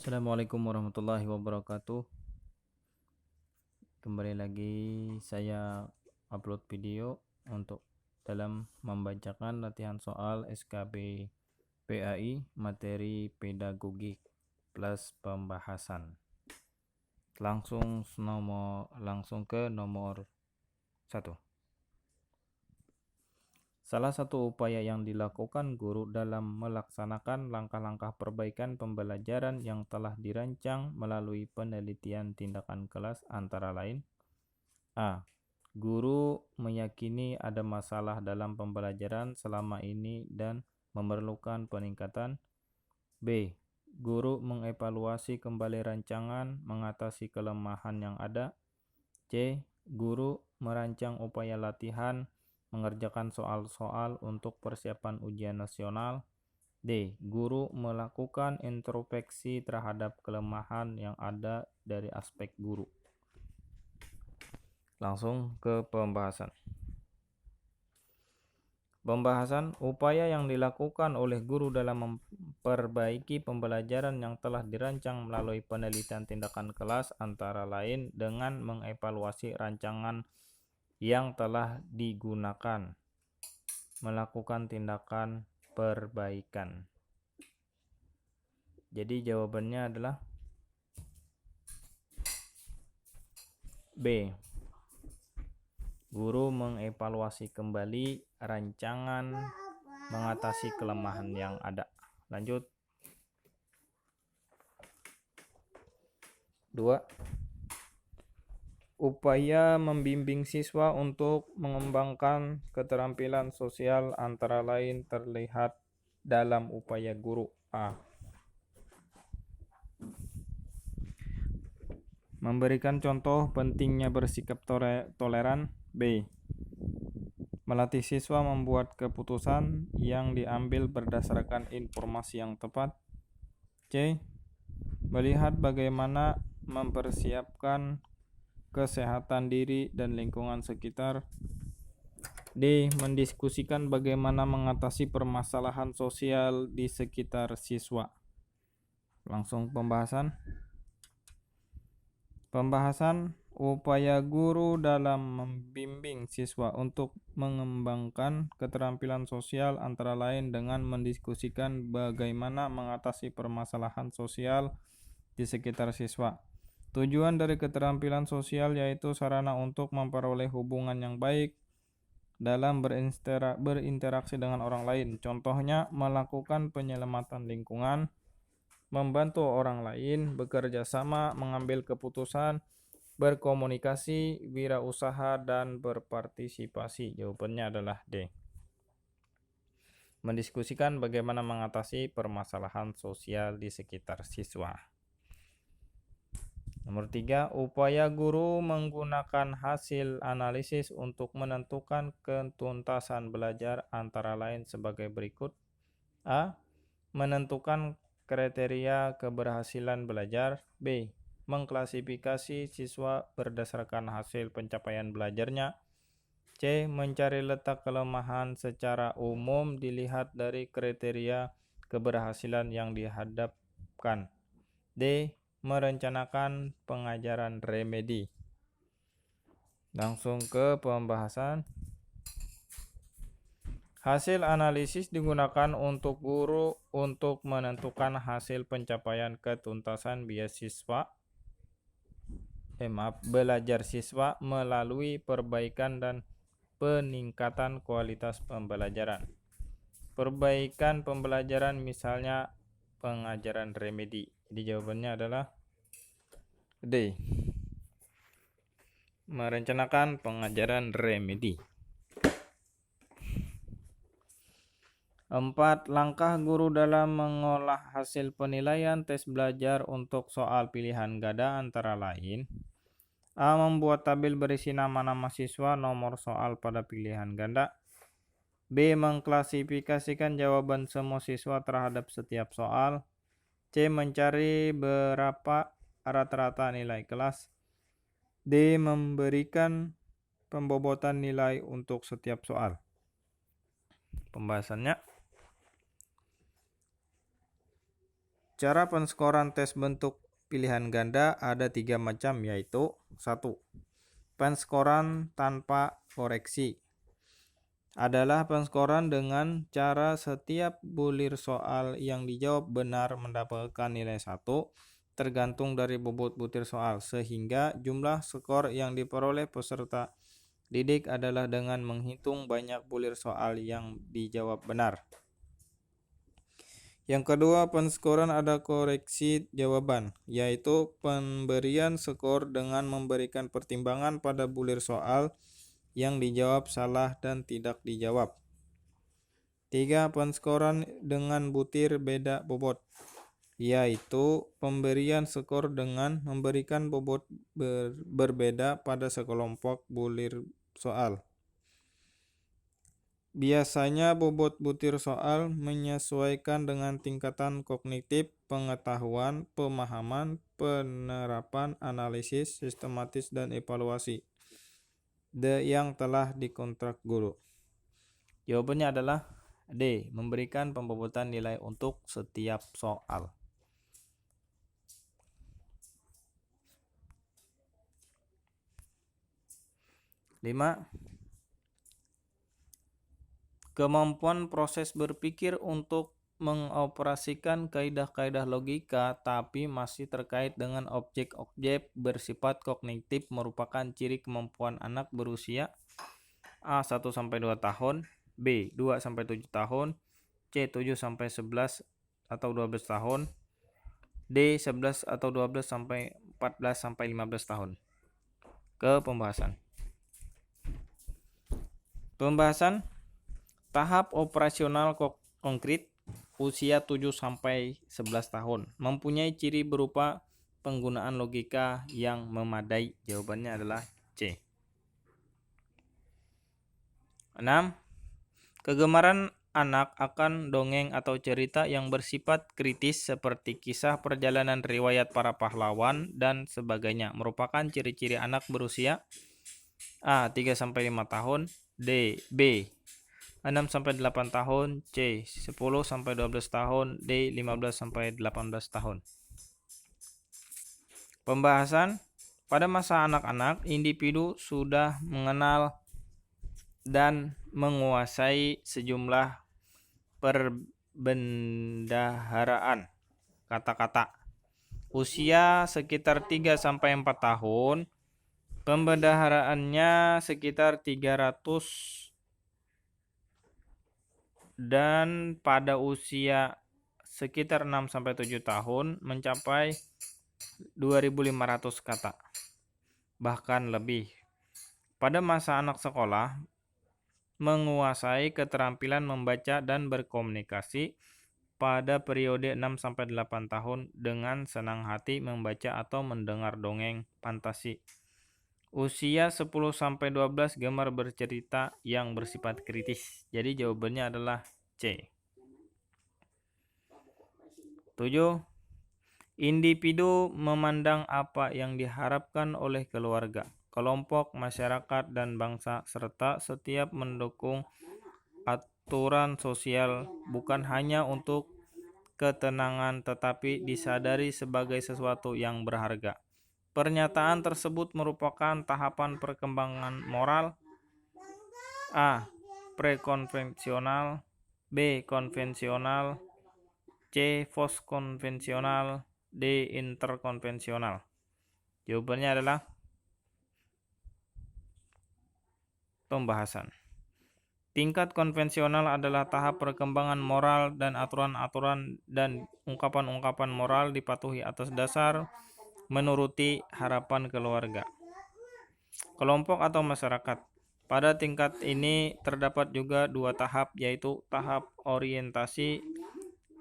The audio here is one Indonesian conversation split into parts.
Assalamualaikum warahmatullahi wabarakatuh. Kembali lagi saya upload video untuk dalam membacakan latihan soal SKB PAI materi pedagogik plus pembahasan. Langsung ke nomor 1. Salah satu upaya yang dilakukan guru dalam melaksanakan langkah-langkah perbaikan pembelajaran yang telah dirancang melalui penelitian tindakan kelas antara lain: A. Guru meyakini ada masalah dalam pembelajaran selama ini dan memerlukan peningkatan. B. Guru mengevaluasi kembali rancangan mengatasi kelemahan yang ada. C. Guru merancang upaya latihan mengerjakan soal-soal untuk persiapan ujian nasional. D. Guru melakukan introspeksi terhadap kelemahan yang ada dari aspek guru. Langsung ke pembahasan. Pembahasan upaya yang dilakukan oleh guru dalam memperbaiki pembelajaran yang telah dirancang melalui penelitian tindakan kelas antara lain dengan mengevaluasi rancangan yang telah digunakan, melakukan tindakan perbaikan. Jadi jawabannya adalah B. Guru mengevaluasi kembali rancangan mengatasi kelemahan yang ada. Lanjut. 2. Upaya membimbing siswa untuk mengembangkan keterampilan sosial antara lain terlihat dalam upaya guru. A. Memberikan contoh pentingnya bersikap toleran. B. Melatih siswa membuat keputusan yang diambil berdasarkan informasi yang tepat. C. Melihat bagaimana mempersiapkan kesehatan diri dan lingkungan sekitar. D. Mendiskusikan bagaimana mengatasi permasalahan sosial di sekitar siswa. Langsung pembahasan. Pembahasan upaya guru dalam membimbing siswa untuk mengembangkan keterampilan sosial antara lain dengan mendiskusikan bagaimana mengatasi permasalahan sosial di sekitar siswa. Tujuan dari keterampilan sosial yaitu sarana untuk memperoleh hubungan yang baik dalam berinteraksi dengan orang lain. Contohnya, melakukan penyelamatan lingkungan, membantu orang lain, bekerja sama, mengambil keputusan, berkomunikasi, wirausaha, dan berpartisipasi. Jawabannya adalah D. Mendiskusikan bagaimana mengatasi permasalahan sosial di sekitar siswa. Nomor 3, upaya guru menggunakan hasil analisis untuk menentukan ketuntasan belajar antara lain sebagai berikut. A. Menentukan kriteria keberhasilan belajar. B. Mengklasifikasi siswa berdasarkan hasil pencapaian belajarnya. C. Mencari letak kelemahan secara umum dilihat dari kriteria keberhasilan yang dihadapkan. D. Merencanakan pengajaran remedi. Langsung ke pembahasan. Hasil analisis digunakan untuk guru untuk menentukan hasil pencapaian ketuntasan belajar siswa melalui perbaikan dan peningkatan kualitas pembelajaran. Perbaikan pembelajaran misalnya pengajaran remedi. Jadi jawabannya adalah D. Merencanakan pengajaran remedi. 4. Langkah guru dalam mengolah hasil penilaian tes belajar untuk soal pilihan ganda antara lain: A. Membuat tabel berisi nama-nama siswa, nomor soal pada pilihan ganda. B. Mengklasifikasikan jawaban semua siswa terhadap setiap soal. C. Mencari berapa rata-rata nilai kelas. D. Memberikan pembobotan nilai untuk setiap soal. Pembahasannya. Cara penskoran tes bentuk pilihan ganda ada 3 macam, yaitu 1. Penskoran tanpa koreksi adalah penskoran dengan cara setiap bulir soal yang dijawab benar mendapatkan nilai 1 tergantung dari bobot butir soal, sehingga jumlah skor yang diperoleh peserta didik adalah dengan menghitung banyak bulir soal yang dijawab benar. Yang kedua, penskoran ada koreksi jawaban, yaitu pemberian skor dengan memberikan pertimbangan pada bulir soal yang dijawab salah dan tidak dijawab. 3. Penskoran dengan butir beda bobot, yaitu pemberian skor dengan memberikan bobot berbeda pada sekelompok bulir soal. Biasanya bobot butir soal menyesuaikan dengan tingkatan kognitif, pengetahuan, pemahaman, penerapan, analisis, sistematis, dan evaluasi yang telah dikontrak guru. Jawabannya adalah D. Memberikan pembobotan nilai untuk setiap soal. 5. Kemampuan proses berpikir untuk mengoperasikan kaidah-kaidah logika tapi masih terkait dengan objek-objek bersifat kognitif merupakan ciri kemampuan anak berusia A. 1-2 tahun, B. 2-7 tahun, C. 7-11 atau 12 tahun, D. 11 atau 12 sampai 14 sampai 15 tahun. Ke pembahasan. Tahap operasional konkret usia 7-11 tahun mempunyai ciri berupa penggunaan logika yang memadai. Jawabannya adalah C. 6. Kegemaran anak akan dongeng atau cerita yang bersifat kritis seperti kisah perjalanan riwayat para pahlawan dan sebagainya merupakan ciri-ciri anak berusia A. 3-5 tahun, B. 6-8 tahun, C. 10-12 tahun, D. 15-18 tahun. Pembahasan. Pada masa anak-anak, individu sudah mengenal dan menguasai sejumlah perbendaharaan kata-kata. Usia sekitar 3-4 tahun, pembendaharaannya sekitar 300 dan pada usia sekitar 6-7 tahun mencapai 2.500 kata, bahkan lebih. Pada masa anak sekolah, menguasai keterampilan membaca dan berkomunikasi. Pada periode 6-8 tahun dengan senang hati membaca atau mendengar dongeng fantasi. Usia 10-12 gemar bercerita yang bersifat kritis. Jadi jawabannya adalah C. 7. Individu memandang apa yang diharapkan oleh keluarga, kelompok, masyarakat, dan bangsa, serta setiap mendukung aturan sosial bukan hanya untuk ketenangan tetapi disadari sebagai sesuatu yang berharga. Pernyataan tersebut merupakan tahapan perkembangan moral A. Prekonvensional, B. Konvensional, C. Postkonvensional, D. Interkonvensional. Jawabannya adalah pembahasan. Tingkat konvensional adalah tahap perkembangan moral dan aturan-aturan dan ungkapan-ungkapan moral dipatuhi atas dasar menuruti harapan keluarga, kelompok atau masyarakat. Pada tingkat ini terdapat juga 2 tahap, yaitu tahap orientasi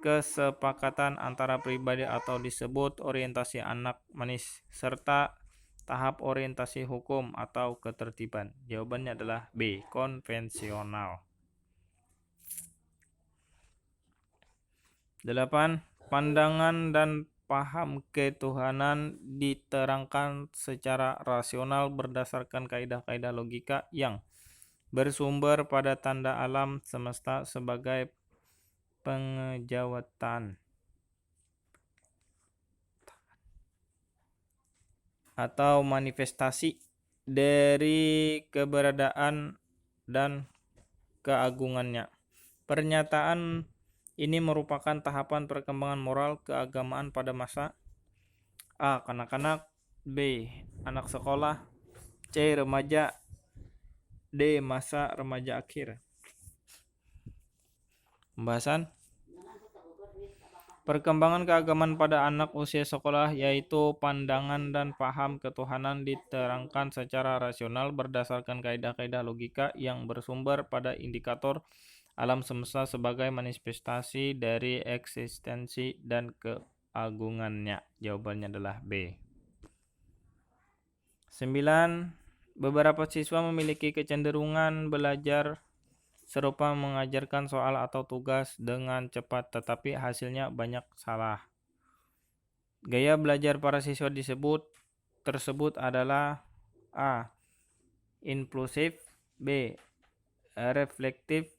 kesepakatan antara pribadi atau disebut orientasi anak manis, serta tahap orientasi hukum atau ketertiban. Jawabannya adalah B. Konvensional. 8. Pandangan dan paham ketuhanan diterangkan secara rasional berdasarkan kaidah-kaidah logika yang bersumber pada tanda alam semesta sebagai pengejawatan atau manifestasi dari keberadaan dan keagungannya. Pernyataan ini merupakan tahapan perkembangan moral keagamaan pada masa A. Kanak-kanak, B. Anak sekolah, C. Remaja, D. Masa remaja akhir. Pembahasan perkembangan keagamaan pada anak usia sekolah, yaitu pandangan dan paham ketuhanan diterangkan secara rasional berdasarkan kaidah-kaidah logika yang bersumber pada indikator alam semesta sebagai manifestasi dari eksistensi dan keagungannya. Jawabannya adalah B. 9. Beberapa siswa memiliki kecenderungan belajar serupa mengajarkan soal atau tugas dengan cepat tetapi hasilnya banyak salah. Gaya belajar para siswa tersebut adalah A. Impulsif, B. Reflektif,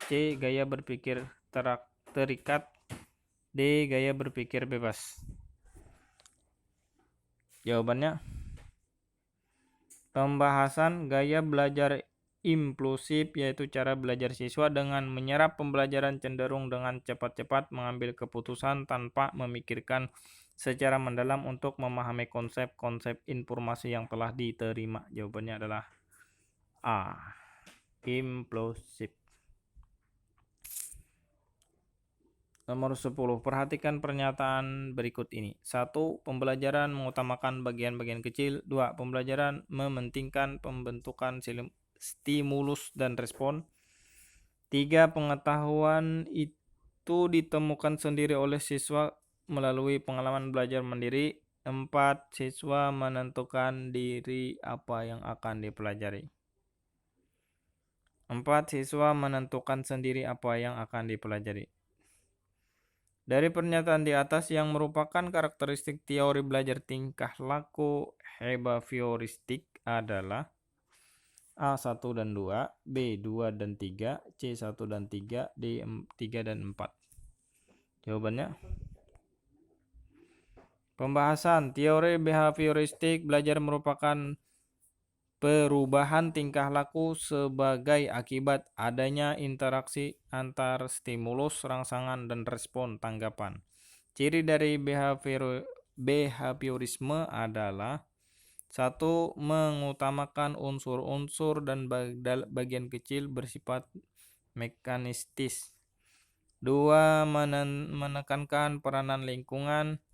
C. Gaya berpikir terikat, D. Gaya berpikir bebas. Jawabannya pembahasan gaya belajar impulsif, yaitu cara belajar siswa dengan menyerap pembelajaran cenderung dengan cepat-cepat mengambil keputusan tanpa memikirkan secara mendalam untuk memahami konsep-konsep informasi yang telah diterima. Jawabannya adalah A. Impulsif. Nomor 10. Perhatikan pernyataan berikut ini. 1. Pembelajaran mengutamakan bagian-bagian kecil. 2. Pembelajaran mementingkan pembentukan stimulus dan respon. 3. Pengetahuan itu ditemukan sendiri oleh siswa melalui pengalaman belajar mandiri. 4. Siswa menentukan diri apa yang akan dipelajari. 4. Siswa menentukan sendiri apa yang akan dipelajari. Dari pernyataan di atas yang merupakan karakteristik teori belajar tingkah laku behavioristik adalah A. 1 dan 2, B. 2 dan 3, C. 1 dan 3, D. 3 dan 4. Jawabannya pembahasan teori behavioristik belajar merupakan perubahan tingkah laku sebagai akibat adanya interaksi antar stimulus, rangsangan, dan respon tanggapan. Ciri dari behaviorisme adalah 1. Mengutamakan unsur-unsur dan bagian kecil bersifat mekanistis. 2. Menekankan peranan lingkungan.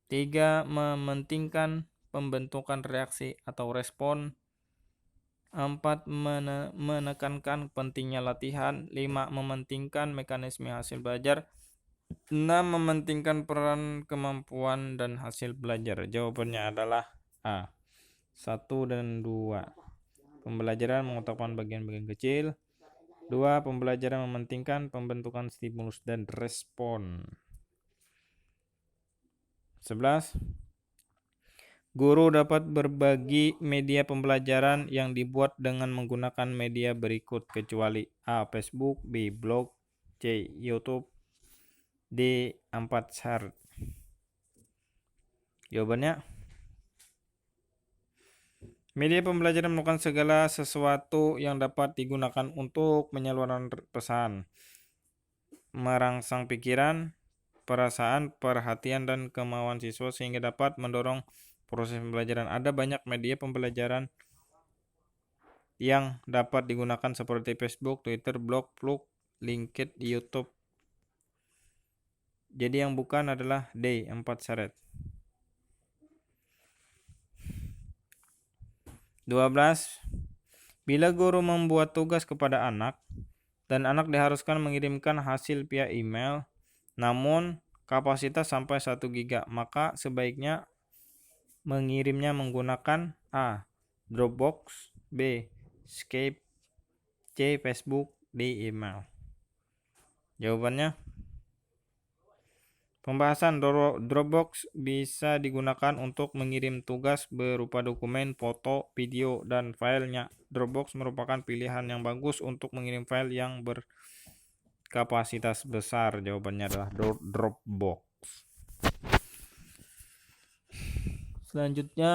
3. Mementingkan pembentukan reaksi atau respon. 4. Menekankan pentingnya latihan. 5. Mementingkan mekanisme hasil belajar. 6. Mementingkan peran kemampuan dan hasil belajar. Jawabannya adalah A. 1 dan 2. Pembelajaran mengutamakan bagian-bagian kecil. 2. Pembelajaran mementingkan pembentukan stimulus dan respon. 11. Guru dapat berbagi media pembelajaran yang dibuat dengan menggunakan media berikut kecuali A. Facebook, B. Blog, C. YouTube, D. 4 share. Jawabannya media pembelajaran merupakan segala sesuatu yang dapat digunakan untuk menyalurkan pesan, merangsang pikiran, perasaan, perhatian, dan kemauan siswa sehingga dapat mendorong proses pembelajaran. Ada banyak media pembelajaran yang dapat digunakan seperti Facebook, Twitter, blog, LinkedIn, YouTube. Jadi yang bukan adalah D. 4 syarat. 12. Bila guru membuat tugas kepada anak dan anak diharuskan mengirimkan hasil via email, namun kapasitas sampai 1 GB, maka sebaiknya mengirimnya menggunakan A. Dropbox, B. Skype, C. Facebook, D. email. Jawabannya pembahasan Dropbox bisa digunakan untuk mengirim tugas berupa dokumen, foto, video, dan filenya. Dropbox merupakan pilihan yang bagus untuk mengirim file yang berkapasitas besar. Jawabannya adalah Dropbox. Selanjutnya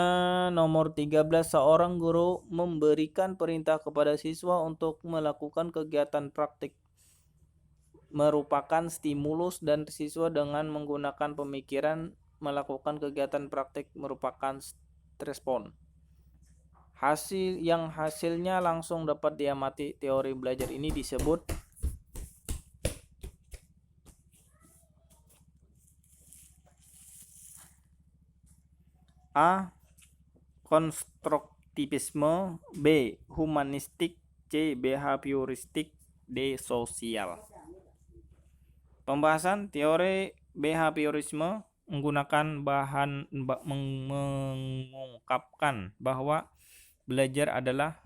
nomor 13, seorang guru memberikan perintah kepada siswa untuk melakukan kegiatan praktik. Merupakan stimulus dan siswa dengan menggunakan pemikiran melakukan kegiatan praktik merupakan respon. Hasilnya langsung dapat diamati. Teori belajar ini disebut A. Konstruktivisme, B. Humanistik, C. Behavioristik, D. Sosial. Pembahasan teori behaviorisme mengungkapkan bahwa belajar adalah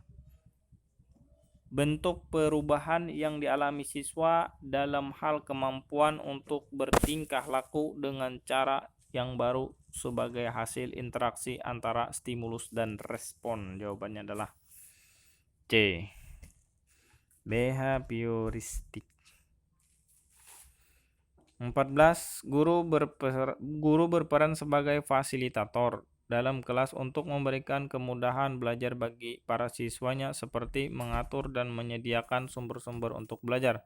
bentuk perubahan yang dialami siswa dalam hal kemampuan untuk bertingkah laku dengan cara yang baru sebagai hasil interaksi antara stimulus dan respon. Jawabannya adalah C. Behavioristik. 14. Guru berperan sebagai fasilitator dalam kelas untuk memberikan kemudahan belajar bagi para siswanya seperti mengatur dan menyediakan sumber-sumber untuk belajar,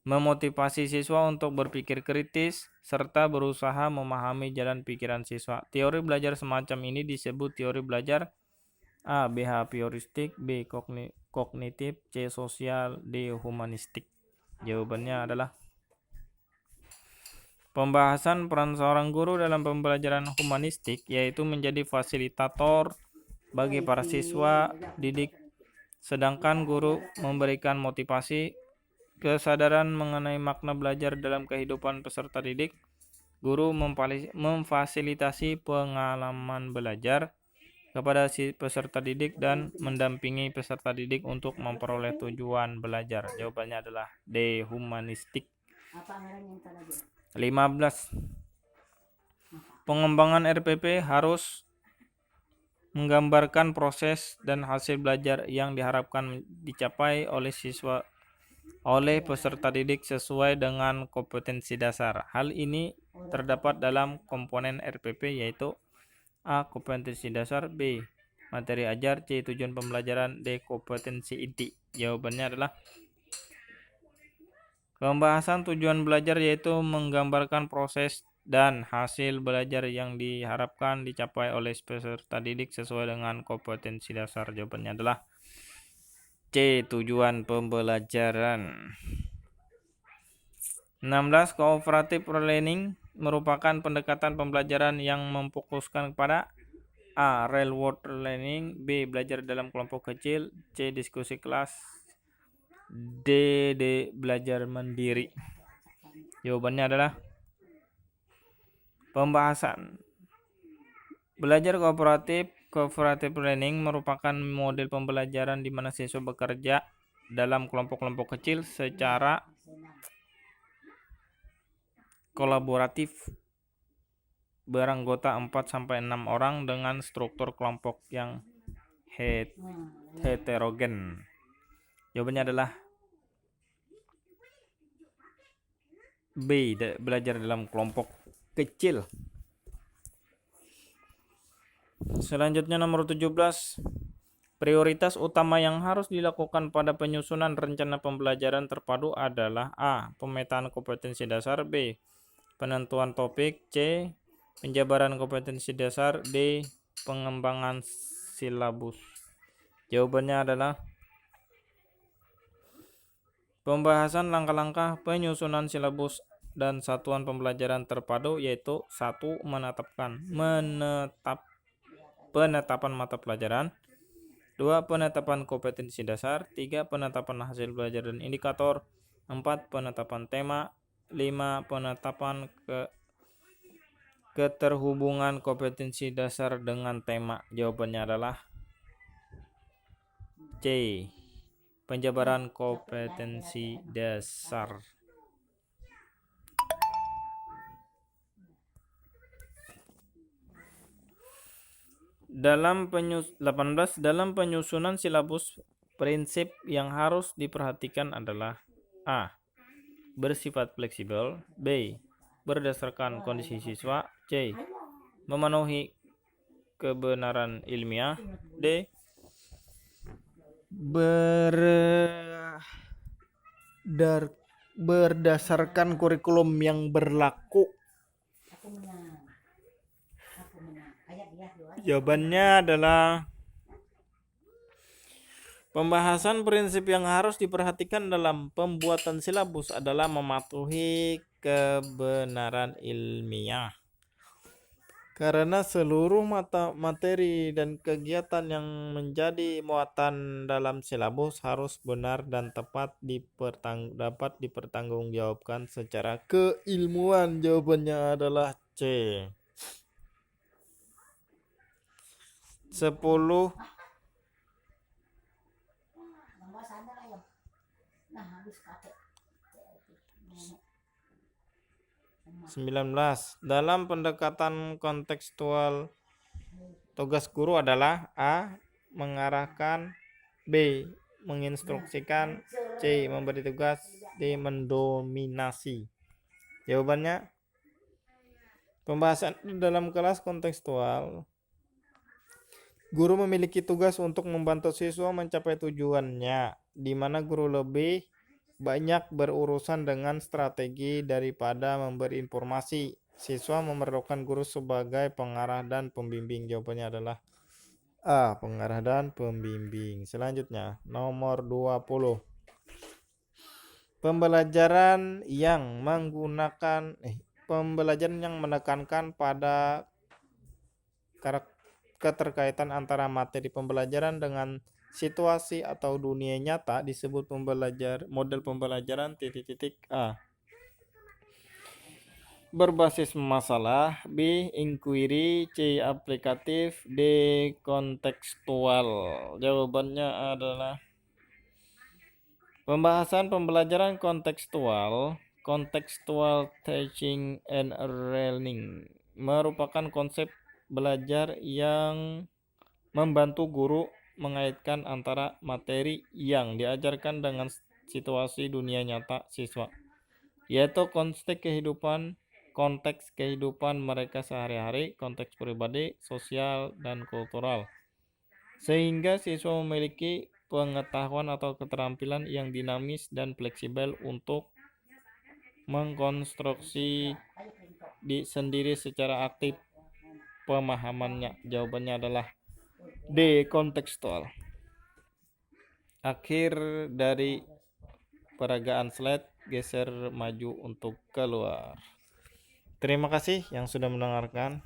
memotivasi siswa untuk berpikir kritis, serta berusaha memahami jalan pikiran siswa. Teori belajar semacam ini disebut teori belajar A. Behavioristik, B. Kognitif, C. Sosial, D. Humanistik. Jawabannya adalah pembahasan peran seorang guru dalam pembelajaran humanistik, yaitu menjadi fasilitator bagi para siswa didik, sedangkan guru memberikan motivasi, kesadaran mengenai makna belajar dalam kehidupan peserta didik. Guru memfasilitasi pengalaman belajar kepada si peserta didik dan mendampingi peserta didik untuk memperoleh tujuan belajar. Jawabannya adalah D. Humanistik. 15. Pengembangan RPP harus menggambarkan proses dan hasil belajar yang diharapkan dicapai oleh peserta didik sesuai dengan kompetensi dasar. Hal ini terdapat dalam komponen RPP, yaitu A. Kompetensi dasar, B. Materi ajar, C. Tujuan pembelajaran, D. Kompetensi inti. Jawabannya adalah pembahasan tujuan belajar, yaitu menggambarkan proses dan hasil belajar yang diharapkan dicapai oleh peserta didik sesuai dengan kompetensi dasar. Jawabannya adalah C. Tujuan pembelajaran. 16. Cooperative learning merupakan pendekatan pembelajaran yang memfokuskan kepada A. Real world learning, B. Belajar dalam kelompok kecil, C. Diskusi kelas, D. Belajar mandiri. Jawabannya adalah pembahasan belajar kooperatif. Cooperative learning merupakan model pembelajaran di mana siswa bekerja dalam kelompok-kelompok kecil secara kolaboratif beranggota 4-6 orang dengan struktur kelompok yang heterogen. Jawabannya adalah B. Belajar dalam kelompok kecil. Selanjutnya nomor 17. Prioritas utama yang harus dilakukan pada penyusunan rencana pembelajaran terpadu adalah A. Pemetaan kompetensi dasar, B. Penentuan topik, C. Penjabaran kompetensi dasar, D. Pengembangan silabus. Jawabannya adalah pembahasan langkah-langkah penyusunan silabus dan satuan pembelajaran terpadu, yaitu 1. Penetapan mata pelajaran, 2. Penetapan kompetensi dasar, 3. Penetapan hasil belajar dan indikator, 4. Penetapan tema, 5. Penetapan keterhubungan kompetensi dasar dengan tema. Jawabannya adalah C. Penjabaran kompetensi dasar. Dalam 18. Dalam penyusunan silabus, prinsip yang harus diperhatikan adalah A. Bersifat fleksibel, B. Berdasarkan kondisi siswa, C. Memenuhi kebenaran ilmiah. D. Berdasarkan kurikulum yang berlaku. Jawabannya adalah pembahasan prinsip yang harus diperhatikan dalam pembuatan silabus adalah mematuhi kebenaran ilmiah. Karena seluruh materi dan kegiatan yang menjadi muatan dalam silabus harus benar dan tepat dapat dipertanggungjawabkan secara keilmuan. Jawabannya adalah C. 10. 19. Dalam pendekatan kontekstual, tugas guru adalah A. Mengarahkan, B. Menginstruksikan, C. Memberi tugas, D. Mendominasi. Jawabannya, pembahasan dalam kelas kontekstual, guru memiliki tugas untuk membantu siswa mencapai tujuannya, di mana guru lebih banyak berurusan dengan strategi daripada memberi informasi. Siswa memerlukan guru sebagai pengarah dan pembimbing. Jawabannya adalah A. Pengarah dan pembimbing. Selanjutnya, nomor 20. Pembelajaran yang menekankan pada keterkaitan antara materi pembelajaran dengan situasi atau dunia nyata disebut model pembelajaran A. Berbasis masalah, B. Inquiry, C. Aplikatif, D. Kontekstual. Jawabannya adalah pembahasan pembelajaran kontekstual. Contextual teaching and learning merupakan konsep belajar yang membantu guru mengaitkan antara materi yang diajarkan dengan situasi dunia nyata siswa, yaitu konteks kehidupan mereka sehari-hari, konteks pribadi, sosial, dan kultural, sehingga siswa memiliki pengetahuan atau keterampilan yang dinamis dan fleksibel untuk mengkonstruksi sendiri secara aktif pemahamannya. Jawabannya adalah D. Kontekstual. Akhir dari peragaan slide, geser maju untuk keluar. Terima kasih yang sudah mendengarkan.